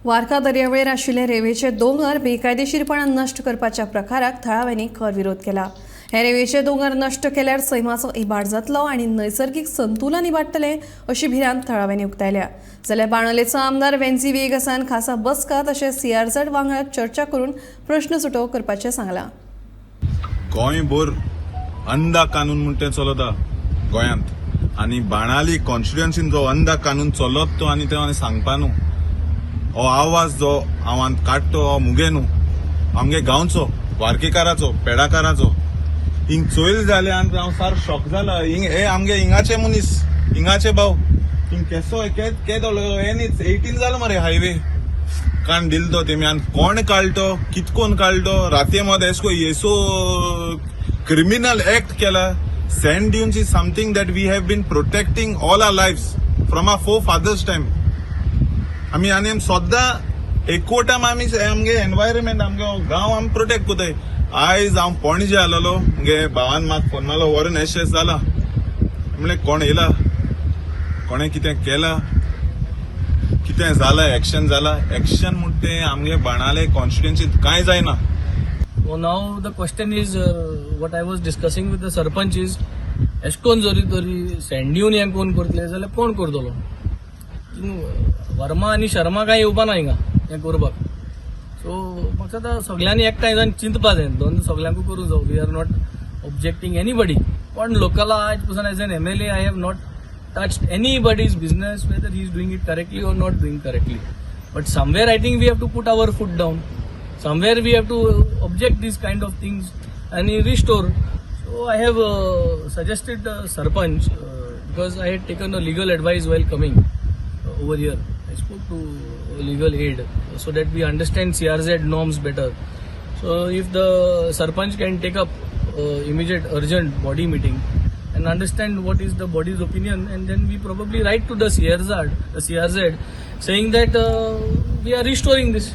वार्का दर्यावेळेर आशिल्ले रेवेचे दोंगर बेकायदेशीरपणान नष्ट करपाच्या प्रकाराक थळाव्यांनी खर विरोध केला। हे रेवेचे दोंगर नष्ट केल्यार सैमाचो इबाड जातलो आनी नैसर्गिक संतुलन इबाडटले अशी भिरांत थळाव्यांनी उक्तायल्या। जाल्यार बाणावलेचो आमदार वेन्सी वेगसान खासा बसका तशेंच CRZ वांगडा चर्चा करून प्रश्न सुटोव करपाचें सांगलां। गोंयभर अंधा कानून म्हणटे चलता गोंयांत आनी बाणावली कॉन्स्टिट्युएन्सीन जो अंधा कानून चलत तो आनी ते सांगपा न्हू हो आवाज जो हांव काडटो हो मुगे न्हू आमगे गांवचो वार्केकाराचो पेडाकाराचो हिंग चोयल जाले आनी हांव सार शॉक जाला। हे आमगे हिंगाचे मनीस हिंगाचे भाव हिंग केसो हे न्हीच 18 जालो मरे हायवे कान दिल तो तेमी आनी कोण काडटो कितकोन काडटो राते मद एसको येसो क्रिमिनल एक्ट केला। Sand dunes is something that we have been protecting all our lifes from our forefathers time. आमी आनी सद्दां एकवटान आमी आमगे एनवायरमेंट आमगे गांव आमी प्रोटेक्ट कोताय। आयज हांव पणजे आलोलो मुगे भावान म्हाका फोन मारलो वरून एशें जाला म्हणलें कोण येयला कोणें कितें केलां कितें जालां एक्शन म्हणटे आमगे बाणावले कॉन्स्टिट्युएन्सींत कांय जायना। So now the question is what I was discussing with the sarpanch is एशकोन जोरी तोरी सँड्यून हें कोण करतले जाल्यार कोण करतलो। वर्मा आनी शर्मा काय येवपा ना हिंगा हें करपाक। सो म्हाका आतां सगळ्यांनी एकठांय जावन चिंतपा जाय दोन सगळ्यांकू करूं जावं we are not objecting anybody पण लोकल आज पासून as an MLA I have not touched anybody's business whether he is doing it correctly और not doing correctly but somewhere I think we have to put our foot down somewhere we have to object these kind of things and restore. So I have suggested Sarpanch because I had taken a legal advice while coming over here. I spoke to legal aid so that we understand CRZ norms better. So if the Sarpanch can take up immediate urgent body meeting and understand what is the body's opinion and then we probably write to the CRZ saying that we are restoring this.